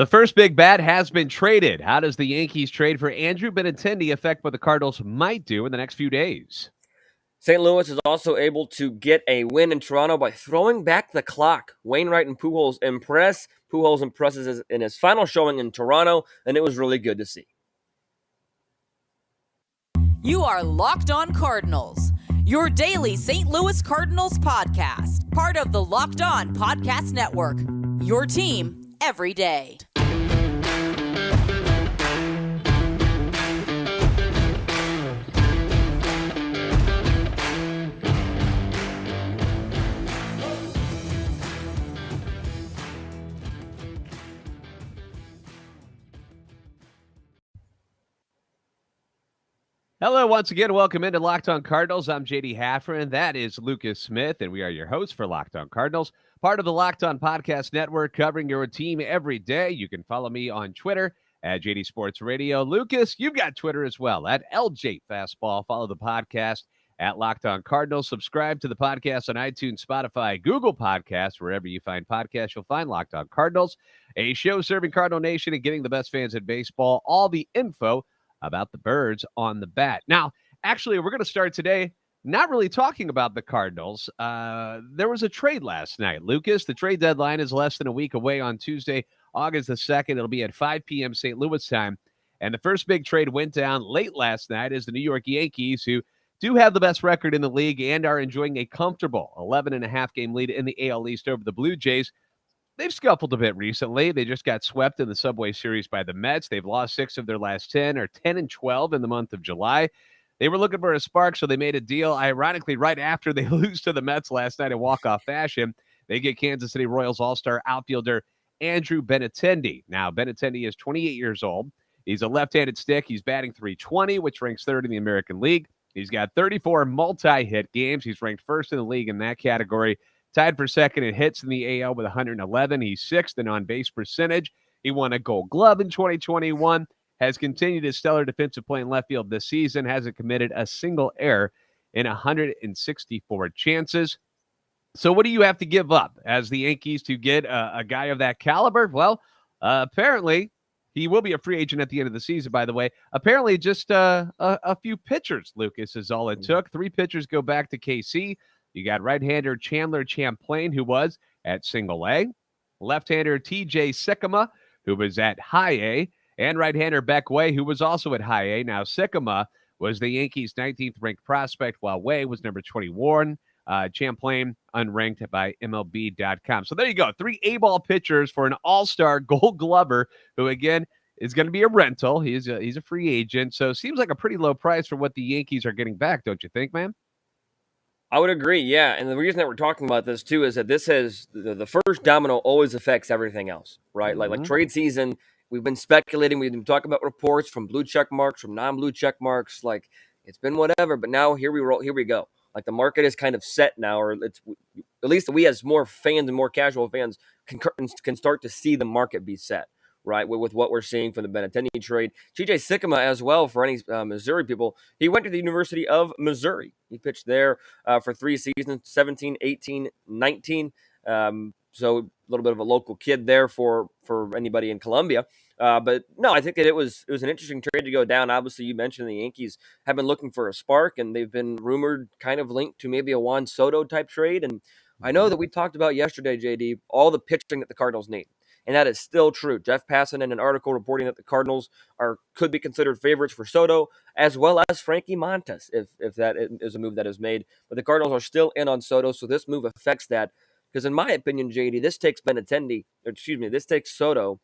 The first big bat has been traded. How does the Yankees trade for Andrew Benintendi affect what the Cardinals might do in the next few days? St. Louis is also able to get a win in Toronto by throwing back the clock. Wainwright and Pujols impress. Pujols impresses in his final showing in Toronto, and it was really good to see. You are Locked On Cardinals, your daily St. Louis Cardinals podcast, part of the Locked On Podcast Network, your team every day. Hello, once again. Welcome into Locked On Cardinals. I'm JD Haffron. That is Lucas Smith, and we are your hosts for Locked On Cardinals, part of the Locked On Podcast Network, covering your team every day. You can follow me on Twitter at JD Sports Radio. Lucas, you've got Twitter as well, at LJ Fastball. Follow the podcast at Locked On Cardinals. Subscribe to the podcast on iTunes, Spotify, Google Podcasts. Wherever you find podcasts, you'll find Locked On Cardinals, a show serving Cardinal Nation and getting the best fans in baseball. All the info about the birds on the bat. Now, actually, we're going to start today not really talking about the Cardinals. There was a trade last night, Lucas. The trade deadline is less than a week away on Tuesday, August the 2nd. It'll be at 5 p.m. St. Louis time. And the first big trade went down late last night as the New York Yankees, who do have the best record in the league and are enjoying a comfortable 11.5 game lead in the AL East over the Blue Jays. They've scuffled a bit recently. They just got swept in the Subway Series by the Mets. They've lost 6 of their last 10, or 10-12 in the month of July. They were looking for a spark, so they made a deal. Ironically, right after they lose to the Mets last night in walk-off fashion, they get Kansas City Royals all-star outfielder Andrew Benintendi. Now, Benintendi is 28 years old. He's a left-handed stick. He's batting .320, which ranks third in the American League. He's got 34 multi-hit games. He's ranked first in the league in that category. Tied for second in hits in the AL with 111. He's sixth in on-base percentage. He won a Gold Glove in 2021, has continued his stellar defensive play in left field this season, hasn't committed a single error in 164 chances. So what do you have to give up as the Yankees to get a guy of that caliber? Well, apparently he will be a free agent at the end of the season, by the way. Apparently just a few pitchers, Lucas, is all it took. 3 pitchers go back to KC. You got right-hander Chandler Champlain, who was at single A, left-hander TJ Sycamore, who was at high A, and right-hander Beck Way, who was also at high A. Now, Sycamore was the Yankees' 19th ranked prospect, while Way was number 21. Champlain unranked by MLB.com. So there you go. 3 A-ball pitchers for an all-star Gold Glover, who, again, is going to be a rental. He's a free agent. So it seems like a pretty low price for what the Yankees are getting back, don't you think, man? I would agree, yeah. And the reason that we're talking about this, too, is that this has the first domino always affects everything else, right? Mm-hmm. Like trade season, we've been speculating. We've been talking about reports from blue check marks, from non-blue check marks. Like, it's been whatever. But now here we go. Like, the market is kind of set now, or it's at least we as more fans and more casual fans can start to see the market be set, right, with what we're seeing from the Benatindi trade. TJ Sycamore as well, for any Missouri people, he went to the University of Missouri. He pitched there for 3 seasons, 17, 18, 19. So a little bit of a local kid there for anybody in Columbia. But no, I think that it was an interesting trade to go down. Obviously, you mentioned the Yankees have been looking for a spark, and they've been rumored kind of linked to maybe a Juan Soto type trade. And I know that we talked about yesterday, JD, all the pitching that the Cardinals need. And that is still true. Jeff Passan in an article reporting that the Cardinals could be considered favorites for Soto, as well as Frankie Montas, if that is a move that is made. But the Cardinals are still in on Soto, so this move affects that. Because in my opinion, JD, this takes this takes Soto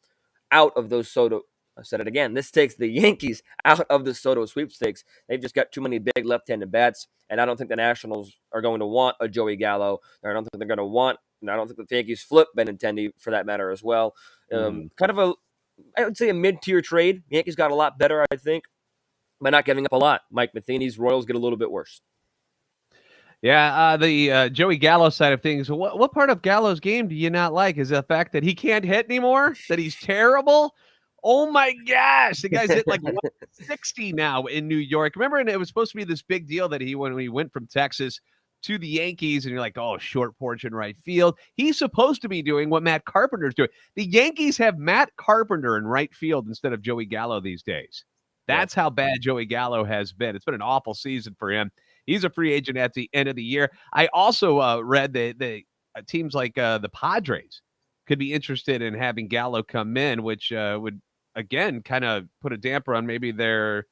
out of those Soto. I said it again. This takes the Yankees out of the Soto sweepstakes. They've just got too many big left-handed bats, and I don't think the Nationals are going to want a Joey Gallo. I don't think they're going to want. And I don't think the Yankees flip Benintendi for that matter as well. Kind of I would say a mid-tier trade. The Yankees got a lot better, I think, by not giving up a lot. Mike Matheny's Royals get a little bit worse. Yeah, the Joey Gallo side of things. What part of Gallo's game do you not like? Is the fact that he can't hit anymore? That he's terrible? Oh my gosh, the guy's hit like 160 now in New York. Remember, and it was supposed to be this big deal that when he went from Texas to the Yankees, and you're like, oh, short porch in right field. He's supposed to be doing what Matt Carpenter's doing. The Yankees have Matt Carpenter in right field instead of Joey Gallo these days. That's how bad Joey Gallo has been. It's been an awful season for him. He's a free agent at the end of the year. I also read that the teams like the Padres could be interested in having Gallo come in, which would, again, kind of put a damper on maybe their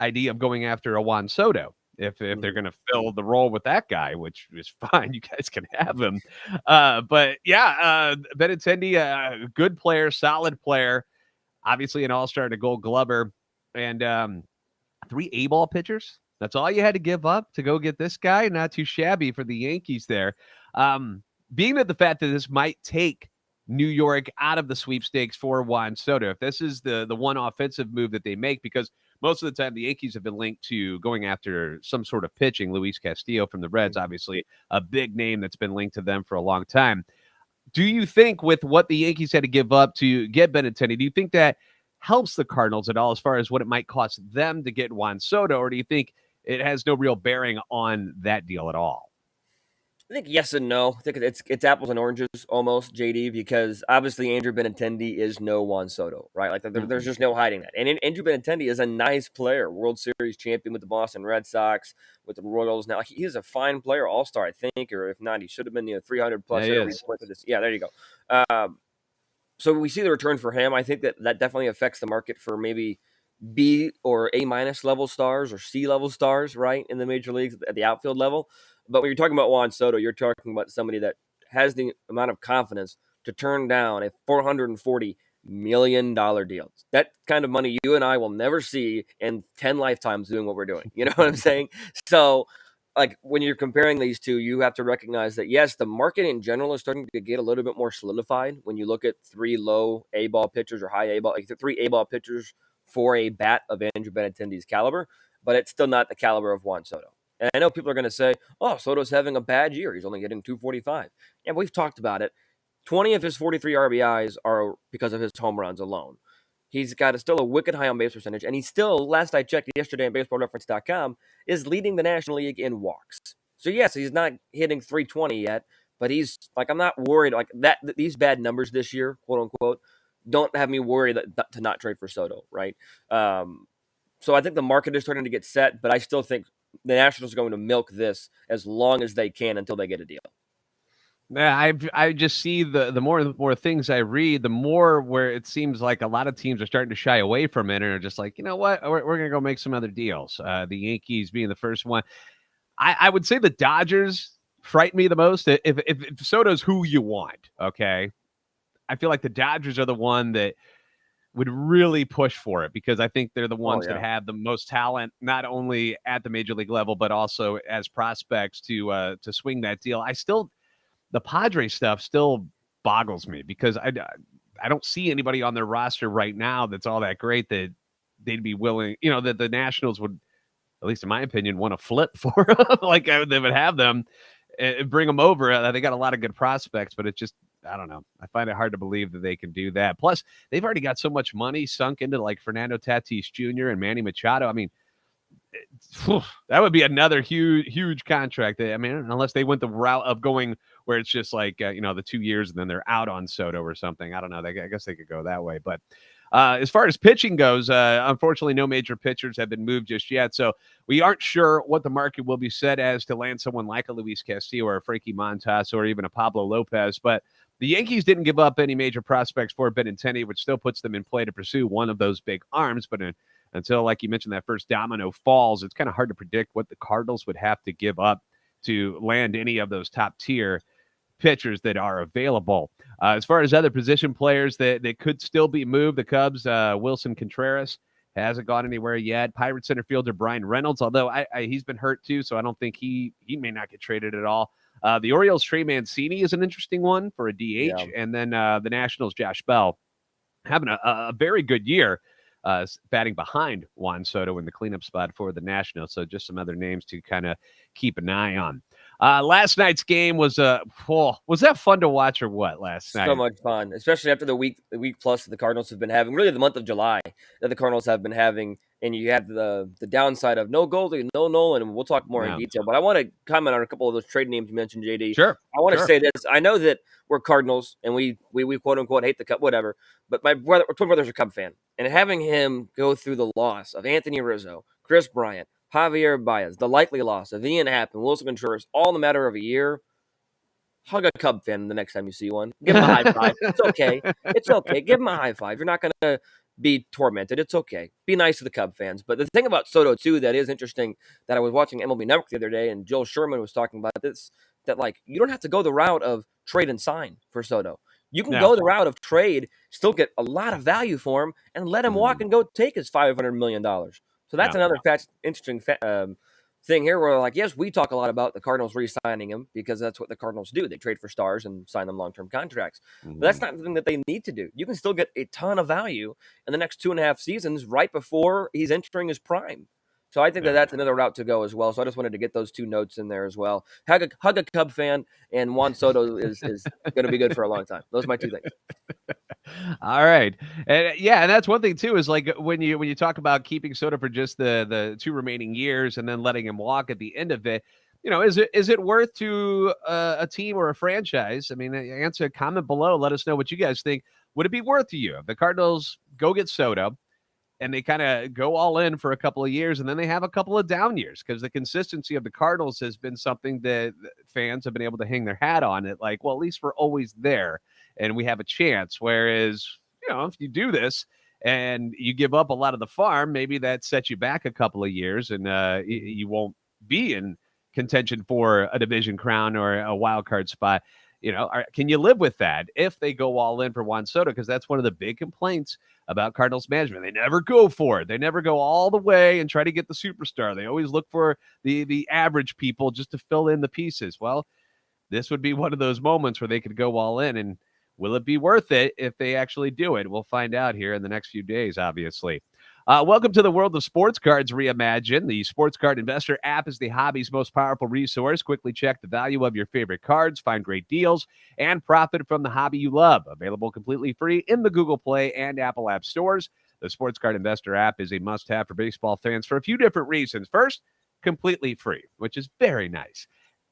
idea of going after a Juan Soto. If they're going to fill the role with that guy, which is fine, you guys can have him. But yeah, Benintendi, a good player, solid player, obviously an all-star and a Gold Glover, and 3 A-ball pitchers. That's all you had to give up to go get this guy. Not too shabby for the Yankees there. Being that the fact that this might take New York out of the sweepstakes for Juan Soto, if this is the one offensive move that they make, because most of the time the Yankees have been linked to going after some sort of pitching. Luis Castillo from the Reds, obviously a big name that's been linked to them for a long time. Do you think with what the Yankees had to give up to get Benintendi, do you think that helps the Cardinals at all as far as what it might cost them to get Juan Soto, or do you think it has no real bearing on that deal at all? I think yes and no. I think it's apples and oranges almost, JD, because obviously Andrew Benintendi is no Juan Soto, right? Like there's just no hiding that. And Andrew Benintendi is a nice player, World Series champion with the Boston Red Sox, with the Royals. Now he is a fine player, All-Star, I think, or if not, he should have been 300 plus. Yeah, there you go. So we see the return for him. I think that definitely affects the market for maybe B or A minus level stars or C level stars, right, in the major leagues at the outfield level. But when you're talking about Juan Soto, you're talking about somebody that has the amount of confidence to turn down a $440 million deal. That kind of money you and I will never see in 10 lifetimes doing what we're doing. You know what I'm saying? So, like, when you're comparing these two, you have to recognize that, yes, the market in general is starting to get a little bit more solidified when you look at 3 low A-ball pitchers or high A-ball, like 3 A-ball pitchers for a bat of Andrew Benintendi's caliber, but it's still not the caliber of Juan Soto. And I know people are going to say, oh, Soto's having a bad year. He's only getting 245. Yeah, we've talked about it. 20 of his 43 RBIs are because of his home runs alone. He's got still a wicked high on base percentage, and he's still, last I checked yesterday on baseballreference.com, is leading the National League in walks. So, yes, he's not hitting 320 yet, but he's, like, I'm not worried. Like, these bad numbers this year, quote-unquote, don't have me worried to not trade for Soto, right? So I think the market is starting to get set, but I still think the Nationals are going to milk this as long as they can until they get a deal. Yeah, I just see the more things I read, the more where it seems like a lot of teams are starting to shy away from it and are just like, you know what, we're going to go make some other deals. The Yankees being the first one. I would say the Dodgers frighten me the most. If Soto's who you want, okay, I feel like the Dodgers are the one that would really push for it because I think they're the ones that have the most talent, not only at the major league level, but also as prospects to swing that deal. The Padres stuff still boggles me because I don't see anybody on their roster right now that's all that great that they'd be willing, that the Nationals would, at least in my opinion, want to flip for. Like they would have them and bring them over. They got a lot of good prospects, but it's just, I don't know. I find it hard to believe that they can do that. Plus, they've already got so much money sunk into like Fernando Tatis Jr. and Manny Machado. I mean, that would be another huge contract. I mean, unless they went the route of going where it's just like, the 2 years and then they're out on Soto or something. I don't know. I guess they could go that way. But as far as pitching goes, unfortunately, no major pitchers have been moved just yet. So we aren't sure what the market will be set as to land someone like a Luis Castillo or a Frankie Montas or even a Pablo Lopez. But the Yankees didn't give up any major prospects for Benintendi, which still puts them in play to pursue one of those big arms. But until, like you mentioned, that first domino falls, it's kind of hard to predict what the Cardinals would have to give up to land any of those top tier pitchers that are available. As far as other position players that could still be moved, the Cubs, Wilson Contreras hasn't gone anywhere yet. Pirates center fielder Brian Reynolds, although he's been hurt too, so I don't think he may not get traded at all. The Orioles' Trey Mancini is an interesting one for a DH, and then the Nationals' Josh Bell having a very good year, batting behind Juan Soto in the cleanup spot for the Nationals. So just some other names to kind of keep an eye on. Last night's game was that fun to watch or what last night? So much fun, especially after the week plus that the Cardinals have been having, really the month of July that the Cardinals have been having and you have the downside of no Goldie, no Nolan, and we'll talk more in detail. But I want to comment on a couple of those trade names you mentioned, JD. Sure. I want to say this. I know that we're Cardinals, and we quote unquote hate the Cub, whatever. But my twin brother's a Cub fan, and having him go through the loss of Anthony Rizzo, Chris Bryant, Javier Baez, the likely loss of Ian Happ and Wilson Contreras, all in a matter of a year. Hug a Cub fan the next time you see one. Give him a high five. It's okay. It's okay. Give him a high five. You're not going to be tormented. It's okay. Be nice to the Cub fans. But the thing about Soto, too, that is interesting, that I was watching MLB Network the other day, and Joel Sherman was talking about this, that, like, you don't have to go the route of trade and sign for Soto. You can go the route of trade, still get a lot of value for him, and let him walk and go take his $500 million. So that's another interesting thing here where, like, yes, we talk a lot about the Cardinals re-signing him because that's what the Cardinals do. They trade for stars and sign them long-term contracts. But that's not something that they need to do. You can still get a ton of value in the next 2.5 seasons right before he's entering his prime. So I think that that's another route to go as well. So I just wanted to get those two notes in there as well. Hug a Cub fan, and Juan Soto is going to be good for a long time. Those are my two things. All right. And and that's one thing too, is like when you talk about keeping Soto for just the 2 remaining years and then letting him walk at the end of it, is it worth to a team or a franchise? I mean, answer a comment below. Let us know what you guys think. Would it be worth to you if the Cardinals go get Soto and they kind of go all in for a couple of years and then they have a couple of down years? Because the consistency of the Cardinals has been something that fans have been able to hang their hat on. It like, well, at least we're always there and we have a chance. Whereas, if you do this and you give up a lot of the farm, maybe that sets you back a couple of years and you won't be in contention for a division crown or a wild card spot. Can you live with that if they go all in for Juan Soto? Because that's one of the big complaints about Cardinals management. They never go for it. They never go all the way and try to get the superstar. They always look for the average people just to fill in the pieces. Well, this would be one of those moments where they could go all in. And will it be worth it if they actually do it? We'll find out here in the next few days, obviously. Welcome to the world of sports cards reimagined. The Sports Card Investor app is the hobby's most powerful resource. Quickly check the value of your favorite cards, find great deals, and profit from the hobby you love. Available completely free in the Google Play and Apple App stores. The Sports Card Investor app is a must-have for baseball fans for a few different reasons. First, completely free, which is very nice.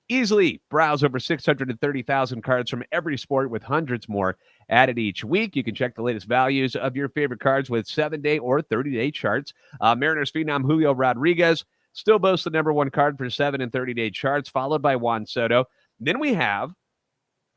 Easily browse over 630,000 cards from every sport with hundreds more added each week. You can check the latest values of your favorite cards with 7-day or 30-day charts. Mariners phenom Julio Rodriguez still boasts the number 1 card for 7 and 30-day charts, followed by Juan Soto. Then we have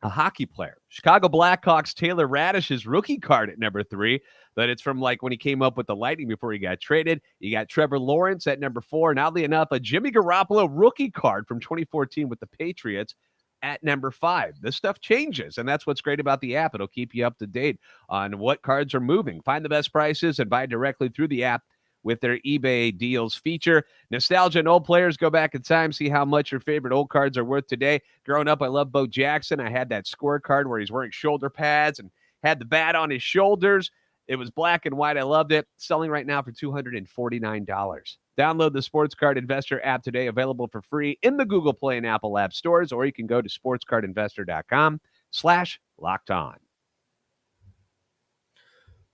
a hockey player, Chicago Blackhawks Taylor Radish's rookie card at number 3. But it's from like when he came up with the Lightning before he got traded. You got Trevor Lawrence at number 4. And oddly enough, a Jimmy Garoppolo rookie card from 2014 with the Patriots at number 5. This stuff changes, and that's what's great about the app. It'll keep you up to date on what cards are moving. Find the best prices and buy directly through the app with their eBay deals feature. Nostalgia and old players, go back in time, see how much your favorite old cards are worth today. Growing up, I loved Bo Jackson. I had that score card where he's wearing shoulder pads and had the bat on his shoulders. It was black and white. I loved it. Selling right now for $249. Download the Sports Card Investor app today, available for free in the Google Play and Apple App stores, or you can go to sportscardinvestor.com/locked-on.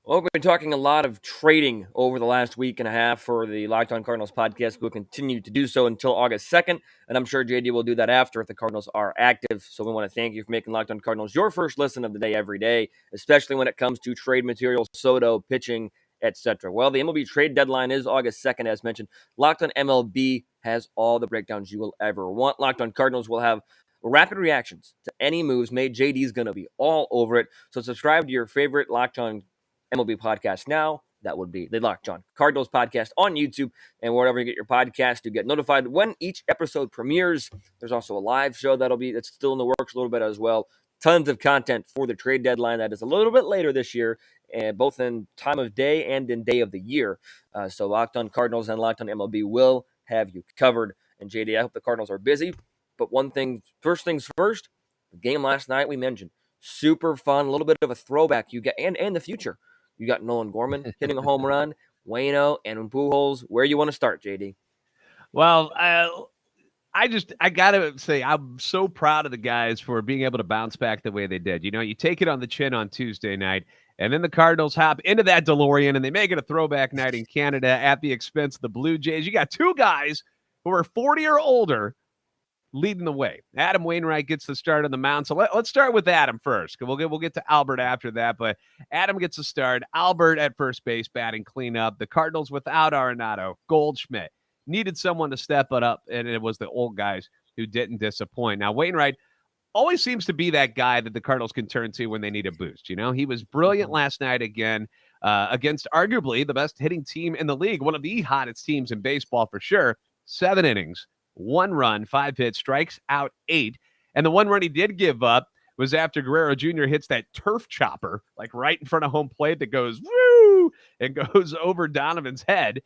Well, we've been talking a lot of trading over the last week and a half for the Locked On Cardinals podcast. We'll continue to do so until August 2nd, and I'm sure JD will do that after if the Cardinals are active. So we want to thank you for making Locked On Cardinals your first listen of the day every day, especially when it comes to trade material, Soto, pitching, etc. Well, the MLB trade deadline is August 2nd, as mentioned. Locked On MLB has all the breakdowns you will ever want. Locked On Cardinals will have rapid reactions to any moves made. JD's going to be all over it. So subscribe to your favorite Locked On MLB podcast now. That would be the Locked On Cardinals podcast on YouTube and wherever you get your podcast to get notified when each episode premieres. There's also a live show that's still in the works a little bit as well. Tons of content for the trade deadline that is a little bit later this year, both in time of day and in day of the year. So Locked On Cardinals and Locked On MLB will have you covered. And JD, I hope the Cardinals are busy. But first things first, the game last night we mentioned, super fun, a little bit of a throwback you get, and the future. You got Nolan Gorman hitting a home run, Waino and Pujols. Where you want to start, JD? Well, I gotta say, I'm so proud of the guys for being able to bounce back the way they did. You take it on the chin on Tuesday night, and then the Cardinals hop into that DeLorean, and they make it a throwback night in Canada at the expense of the Blue Jays. You got two guys who are 40 or older leading the way. Adam Wainwright gets the start on the mound. So let's start with Adam first. We'll get to Albert after that, but Adam gets the start. Albert at first base, batting cleanup. The Cardinals without Arenado, Goldschmidt needed someone to step it up, and it was the old guys who didn't disappoint. Now, Wainwright always seems to be that guy that the Cardinals can turn to when they need a boost. He was brilliant last night again against arguably the best hitting team in the league, one of the hottest teams in baseball for sure. 7 innings, 1 run, 5 hits, strikes out 8. And the 1 run he did give up was after Guerrero Jr. hits that turf chopper, like right in front of home plate that goes woo and goes over Donovan's head.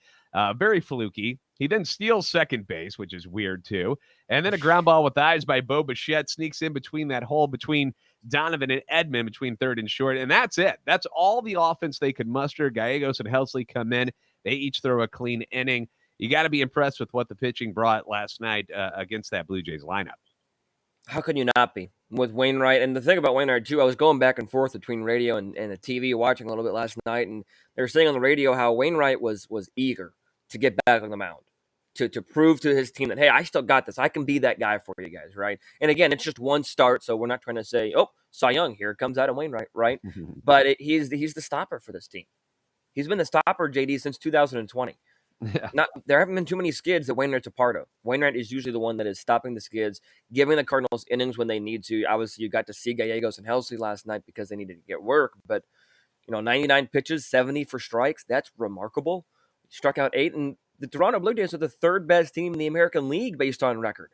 Very fluky. He then steals second base, which is weird too. And then a ground ball with eyes by Bo Bichette sneaks in between that hole between Donovan and Edman between third and short. And that's it. That's all the offense they could muster. Gallegos and Helsley come in. They each throw a clean inning. You got to be impressed with what the pitching brought last night against that Blue Jays lineup. How can you not be with Wainwright? And the thing about Wainwright, too, I was going back and forth between radio and the TV, watching a little bit last night, and they were saying on the radio how Wainwright was eager to get back on the mound, to prove to his team that, hey, I still got this. I can be that guy for you guys, right? And again, it's just one start, so we're not trying to say, oh, Cy Young, here comes Adam Wainwright, right? But he's the stopper for this team. He's been the stopper, JD, since 2020. Yeah. There haven't been too many skids that Wainwright's a part of. Wainwright is usually the one that is stopping the skids, giving the Cardinals innings when they need to. Obviously, you got to see Gallegos and Helsley last night because they needed to get work. But 99 pitches, 70 for strikes. That's remarkable. Struck out 8, and the Toronto Blue Jays are the third best team in the American League based on record.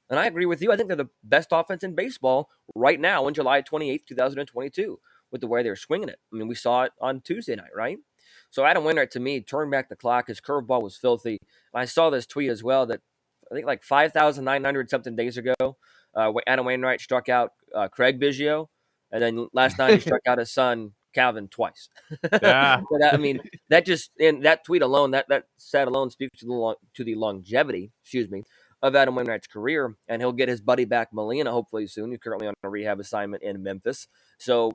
And I agree with you. I think they're the best offense in baseball right now on July 28th, 2022, with the way they're swinging it. I mean, we saw it on Tuesday night, right? So Adam Wainwright, to me, turned back the clock. His curveball was filthy. And I saw this tweet as well that I think like 5,900 something days ago, Adam Wainwright struck out Craig Biggio, and then last night he struck out his son Calvin twice. Yeah. That just, and that tweet alone, that stat alone speaks to the longevity, of Adam Wainwright's career, and he'll get his buddy back, Molina, hopefully soon. He's currently on a rehab assignment in Memphis. So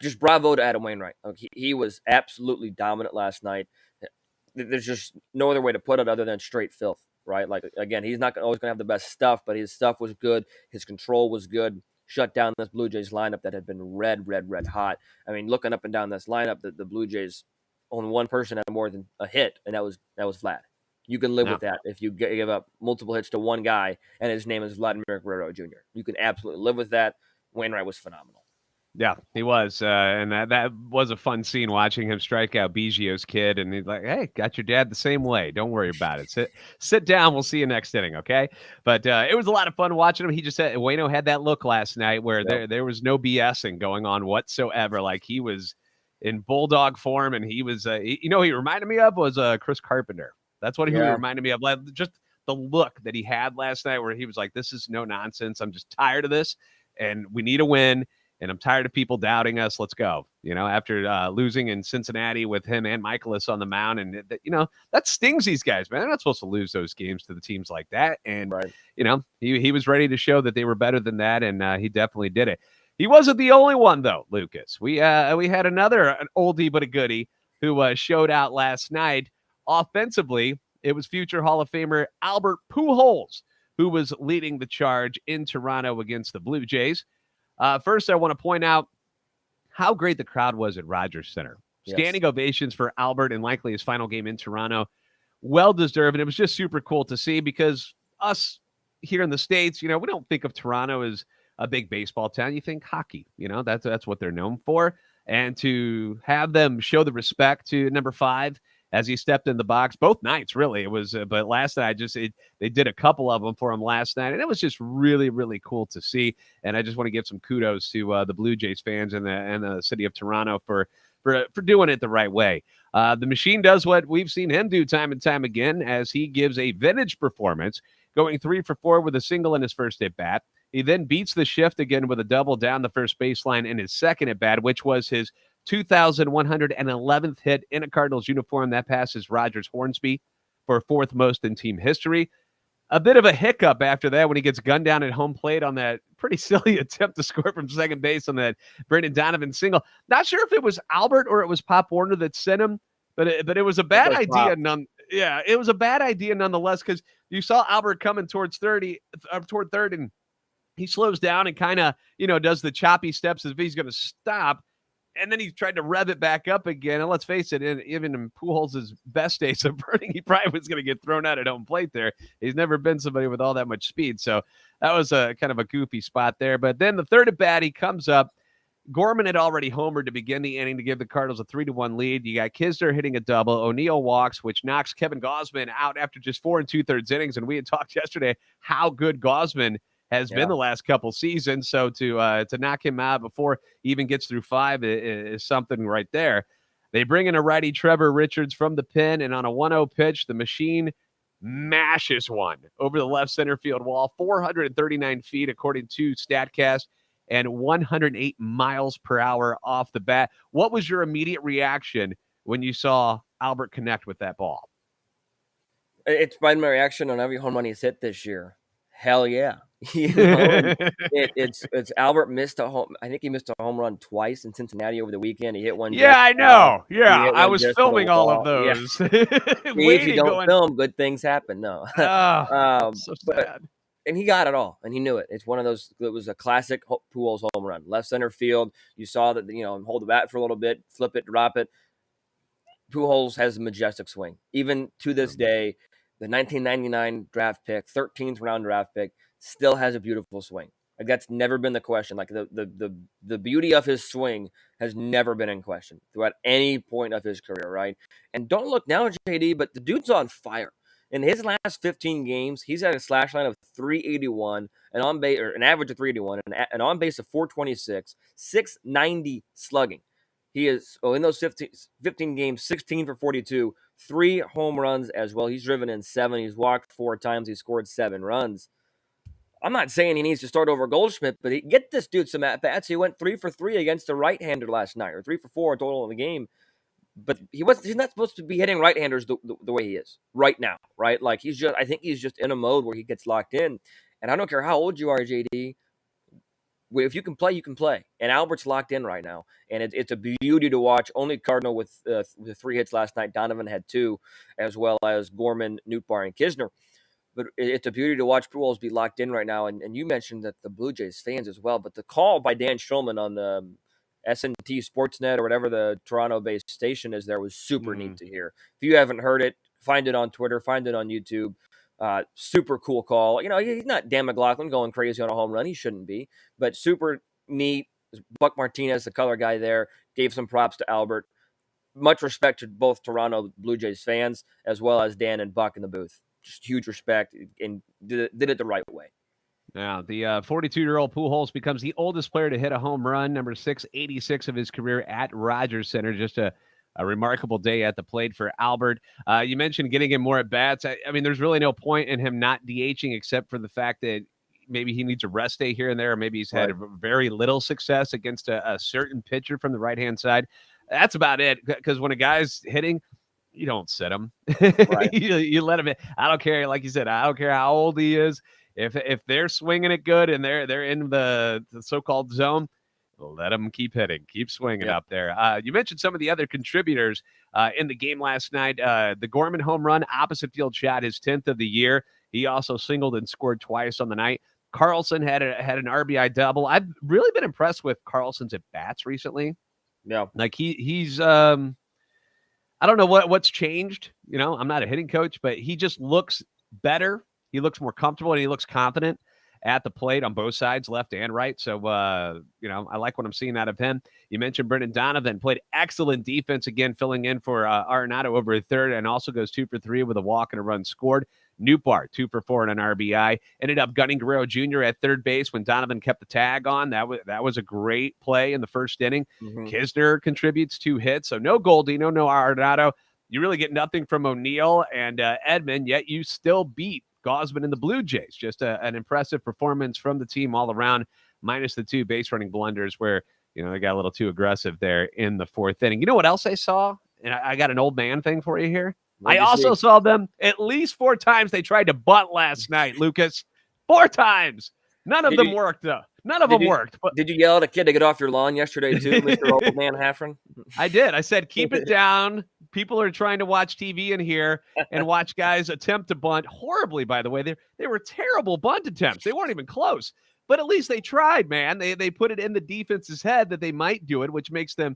just bravo to Adam Wainwright. He was absolutely dominant last night. There's just no other way to put it other than straight filth, right? Like, again, he's not always going to have the best stuff, but his stuff was good. His control was good. Shut down this Blue Jays lineup that had been red hot. I mean, looking up and down this lineup, the Blue Jays, only one person had more than a hit, and that was Vlad. You can live with that if you give up multiple hits to one guy, and his name is Vladimir Guerrero Jr. You can absolutely live with that. Wainwright was phenomenal. Yeah, he was. And that was a fun scene watching him strike out Biggio's kid. And he's like, hey, got your dad the same way. Don't worry about it. Sit down. We'll see you next inning, okay? But it was a lot of fun watching him. He just said, Waino had that look last night where there was no BSing going on whatsoever. Like, he was in bulldog form, and he was, he reminded me of was Chris Carpenter. That's what he reminded me of. Like, just the look that he had last night where he was like, this is no nonsense. I'm just tired of this, and we need a win. And I'm tired of people doubting us. Let's go. After losing in Cincinnati with him and Michaelis on the mound. And, that stings these guys, man. They're not supposed to lose those games to the teams like that. And, he was ready to show that they were better than that. And he definitely did it. He wasn't the only one, though, Lucas. We had an oldie but a goodie who showed out last night. Offensively, it was future Hall of Famer Albert Pujols, who was leading the charge in Toronto against the Blue Jays. First, I want to point out how great the crowd was at Rogers Center. Standing ovations for Albert and likely his final game in Toronto. Well-deserved. And it was just super cool to see because us here in the States, we don't think of Toronto as a big baseball town. You think hockey, that's what they're known for. And to have them show the respect to number 5 as he stepped in the box, both nights, really. It was, but last night, they did a couple of them for him last night, and it was just really, really cool to see. And I just want to give some kudos to the Blue Jays fans and the city of Toronto for doing it the right way. The machine does what we've seen him do time and time again as he gives a vintage performance, going 3 for 4 with a single in his first at bat. He then beats the shift again with a double down the first baseline in his second at bat, which was his 2,111th hit in a Cardinals uniform. That passes Rogers Hornsby for 4th most in team history. a bit of a hiccup after that when he gets gunned down at home plate on that pretty silly attempt to score from second base on that Brendan Donovan single. Not sure if it was Albert or it was Pop Warner that sent him, but it was a bad idea. It was a bad idea nonetheless, because you saw Albert coming toward third, and he slows down and kind of, does the choppy steps as if he's going to stop. And then he tried to rev it back up again. And let's face it, even in Pujols' best days of burning, he probably was going to get thrown out at home plate there. He's never been somebody with all that much speed. So that was a kind of a goofy spot there. But then the third at bat, he comes up. Gorman had already homered to begin the inning to give the Cardinals a 3-1 lead. You got Kisner hitting a double. O'Neill walks, which knocks Kevin Gausman out after just 4 2/3 innings. And we had talked yesterday how good Gausman has been the last couple seasons. So to knock him out before he even gets through 5 is something right there. They bring in a righty, Trevor Richards, from the pen, and on a 1-0 pitch, the machine mashes one over the left center field wall, 439 feet according to StatCast, and 108 miles per hour off the bat. What was your immediate reaction when you saw Albert connect with that ball? It's been my reaction on every home run he's hit this year. Hell yeah. It's Albert missed a home. I think he missed a home run twice in Cincinnati over the weekend. He hit one. Yeah, I know. I was filming all of those. Yeah. If you don't film, good things happen. No. So sad. And he got it all, and he knew it. It's one of those. It was a classic Pujols home run, left center field. You saw that, hold the bat for a little bit, flip it, drop it. Pujols has a majestic swing. Even to this day, the 1999 draft pick, 13th round draft pick, still has a beautiful swing. Like, that's never been the question. Like, the beauty of his swing has never been in question throughout any point of his career, right? And don't look now, JD, but the dude's on fire. In his last 15 games, he's had a slash line of 381, an average of 381, an on base of 426, 690 slugging. He is, in those 15 games, 16 for 42, 3 home runs as well. He's driven in 7. He's walked 4 times. He scored 7 runs. I'm not saying he needs to start over Goldschmidt, but get this dude some at-bats. He went 3 for 3 against a right-hander last night, or 3 for 4 in total in the game. But he's not supposed to be hitting right-handers the way he is right now, right? Like, I think he's just in a mode where he gets locked in. And I don't care how old you are, JD. If you can play, you can play. And Albert's locked in right now. And it's a beauty to watch. Only Cardinal with the 3 hits last night. Donovan had 2, as well as Gorman, Nootbaar, and Kisner. But it's a beauty to watch Pujols be locked in right now. And you mentioned that the Blue Jays fans as well. But the call by Dan Schulman on the S&T Sportsnet or whatever the Toronto-based station is there was super neat to hear. If you haven't heard it, find it on Twitter, find it on YouTube. Super cool call. He's not Dan McLaughlin going crazy on a home run. He shouldn't be. But super neat. Buck Martinez, the color guy there, gave some props to Albert. Much respect to both Toronto Blue Jays fans as well as Dan and Buck in the booth. Just huge respect, and did it the right way. Now, the 42-year-old Pujols becomes the oldest player to hit a home run, number 686 of his career at Rogers Center. Just a remarkable day at the plate for Albert. You mentioned getting him more at-bats. I mean, there's really no point in him not DHing except for the fact that maybe he needs a rest day here and there, or maybe he's had very little success against a certain pitcher from the right-hand side. That's about it, because when a guy's hitting, you don't sit him. Right. you let him hit. I don't care, like you said, I don't care how old he is. If they're swinging it good and they're in the so-called zone, let them keep hitting, keep swinging up there. You mentioned some of the other contributors in the game last night. The Gorman home run, opposite field shot, his 10th of the year. He also singled and scored twice on the night. Carlson had an RBI double. I've really been impressed with Carlson's at bats recently. Yeah, like he's I don't know what's changed. I'm not a hitting coach, but he just looks better. He looks more comfortable and he looks confident at the plate on both sides, left and right. So, I like what I'm seeing out of him. You mentioned Brendan Donovan played excellent defense again, filling in for Arenado over at third, and also goes 2 for 3 with a walk and a run scored. Nootbaar, 2 for 4 and an RBI. Ended up gunning Guerrero Jr. at third base when Donovan kept the tag on. That was a great play in the first inning. Mm-hmm. Kisner contributes 2 hits. So no Goldie, no Arenado. You really get nothing from O'Neill and Edman, yet you still beat Gausman and the Blue Jays. Just an impressive performance from the team all around, minus the 2 base running blunders where, they got a little too aggressive there in the 4th inning. You know what else I saw? And I got an old man thing for you here. I also saw them at least 4 times. They tried to bunt last night, Lucas. 4 times. None of them worked, though. None of them worked. But did you yell at a kid to get off your lawn yesterday, too, Mr. Old Man Haffron? I did. I said, keep it down. People are trying to watch TV in here and watch guys attempt to bunt horribly, by the way. They were terrible bunt attempts. They weren't even close. But at least they tried, man. They put it in the defense's head that they might do it, which makes them,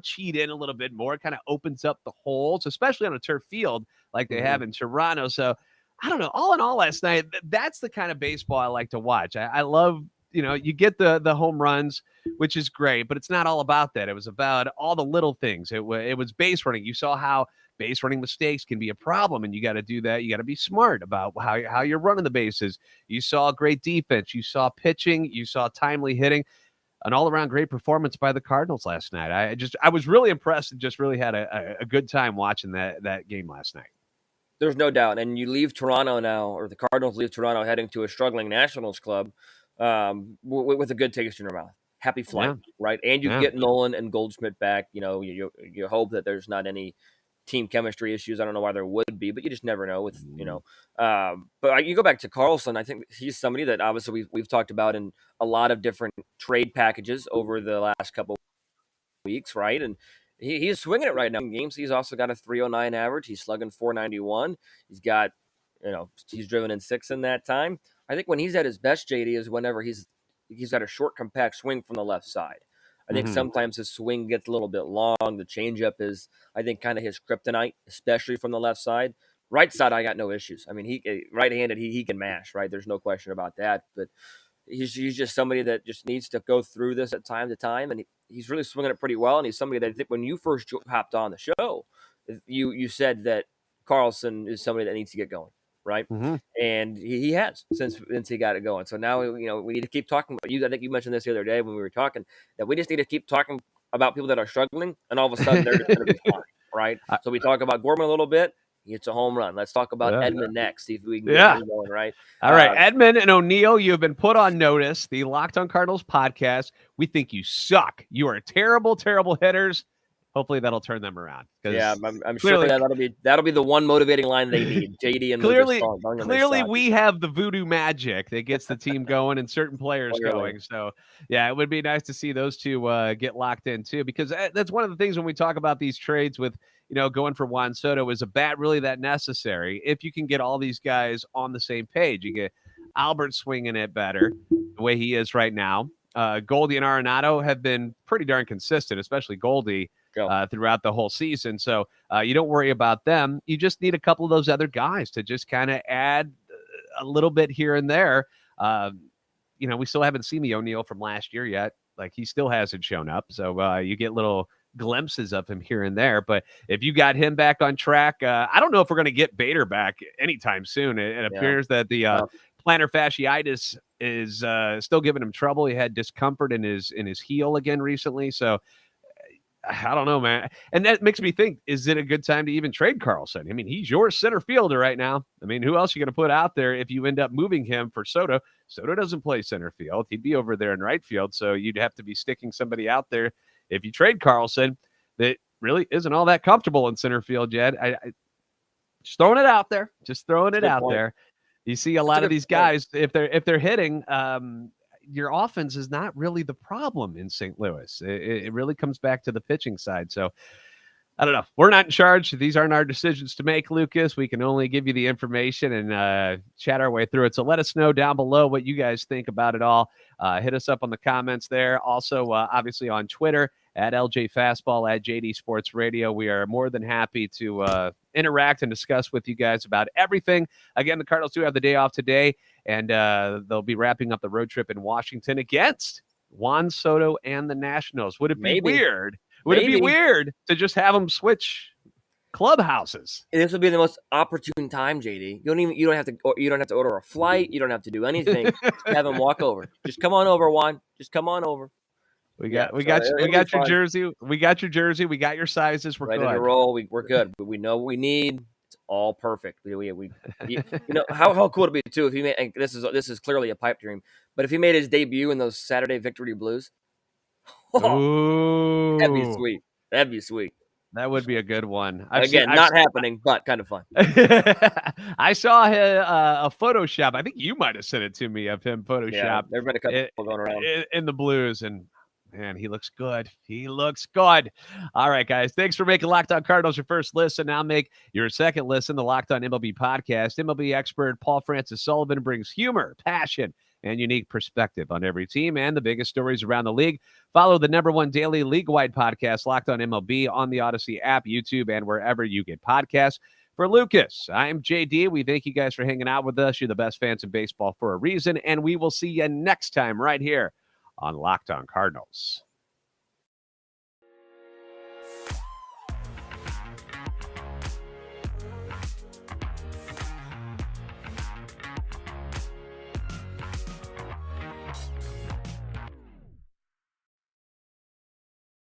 cheat in a little bit more. It kind of opens up the holes, especially on a turf field like they have in Toronto. So, I don't know. All in all, last night, that's the kind of baseball I like to watch. I love, you get the home runs, which is great, but it's not all about that. It was about all the little things. It was base running. You saw how base running mistakes can be a problem, and you got to do that. You got to be smart about how you're running the bases. You saw great defense. You saw pitching. You saw timely hitting. An all-around great performance by the Cardinals last night. I was really impressed and just really had a good time watching that game last night. There's no doubt. And you leave Toronto now, or the Cardinals leave Toronto heading to a struggling Nationals club with a good taste in your mouth. Happy flight, right? And you get Nolan and Goldschmidt back. You hope that there's not any team chemistry issues. I don't know why there would be, but you just never know with, but you go back to Carlson. I think he's somebody that obviously we've talked about in a lot of different trade packages over the last couple of weeks, right? And he's swinging it right now in games. He's also got a 309 average. He's slugging 491. He's got, he's driven in 6 in that time. I think when he's at his best, JD, is whenever he's got a short, compact swing from the left side. I think sometimes his swing gets a little bit long. The changeup is, I think, kind of his kryptonite, especially from the left side. Right side, I got no issues. I mean, he right-handed, he can mash, right? There's no question about that. But he's just somebody that just needs to go through this at time to time, and he's really swinging it pretty well. And he's somebody that I think when you first hopped on the show, you said that Carlson is somebody that needs to get going, right? And he has since he got it going. So now we need to keep talking about you. I think you mentioned this the other day when we were talking that we just need to keep talking about people that are struggling, and all of a sudden they're just going to be fine, right? So we talk about Gorman a little bit. It's a home run. Let's talk about Edman next. See if we can get him going, right? All right. Edman and O'Neill, you have been put on notice. The Locked on Cardinals podcast. We think you suck. You are terrible, terrible hitters. Hopefully that'll turn them around. Yeah, I'm sure that'll be the one motivating line they need. JD and clearly we have the voodoo magic that gets the team going and certain players going. So yeah, it would be nice to see those two get locked in too, because that's one of the things when we talk about these trades with going for Juan Soto, is a bat really that necessary? If you can get all these guys on the same page, you get Albert swinging it better the way he is right now. Goldie and Arenado have been pretty darn consistent, especially Goldie throughout the whole season. So you don't worry about them. You just need a couple of those other guys to just kind of add a little bit here and there. We still haven't seen the O'Neill from last year yet. Like, he still hasn't shown up. So you get little glimpses of him here and there. But if you got him back on track, I don't know if we're going to get Bader back anytime soon. It appears that the plantar fasciitis is still giving him trouble. He had discomfort in his heel again recently. So I don't know, man. And that makes me think, is it a good time to even trade Carlson? I mean, he's your center fielder right now. I mean, who else are you going to put out there if you end up moving him for Soto? Soto doesn't play center field. He'd be over there in right field. So you'd have to be sticking somebody out there if you trade Carlson that really isn't all that comfortable in center field yet. I just throwing it out there. There. You see a lot of these guys, if they're hitting, your offense is not really the problem in St. Louis. It really comes back to the pitching side. So I don't know. We're not in charge. These aren't our decisions to make, Lucas. We can only give you the information and chat our way through it. So let us know down below what you guys think about it all. Hit us up on the comments there. Also, obviously on Twitter at LJ Fastball, at JD Sports Radio. We are more than happy to interact and discuss with you guys about everything. Again, the Cardinals do have the day off today, and they'll be wrapping up the road trip in Washington against Juan Soto and the Nationals. Would it be weird? Would it be weird to just have them switch clubhouses? This would be the most opportune time, JD. You don't have to order a flight. You don't have to do anything. Just have them walk over. Just come on over, Juan. Just come on over. We got your jersey. We got your jersey. We got your sizes. We're ready good. To roll. We're good. We know what we need. It's all perfect. How cool would it be too if he made? And this is clearly a pipe dream. But if he made his debut in those Saturday Victory Blues, that'd be sweet. That would be a good one. Not happening, but kind of fun. I saw a Photoshop. I think you might have sent it to me of him Photoshop. Yeah, there have been a couple going around. In the Blues, and man, he looks good. He looks good. All right, guys. Thanks for making Locked On Cardinals your first listen. Now make your second listen, the Locked On MLB podcast. MLB expert Paul Francis Sullivan brings humor, passion, and unique perspective on every team and the biggest stories around the league. Follow the #1 daily league-wide podcast, Locked On MLB, on the Odyssey app, YouTube, and wherever you get podcasts. For Lucas, I'm JD. We thank you guys for hanging out with us. You're the best fans in baseball for a reason, and we will see you next time right here on Locked On Cardinals.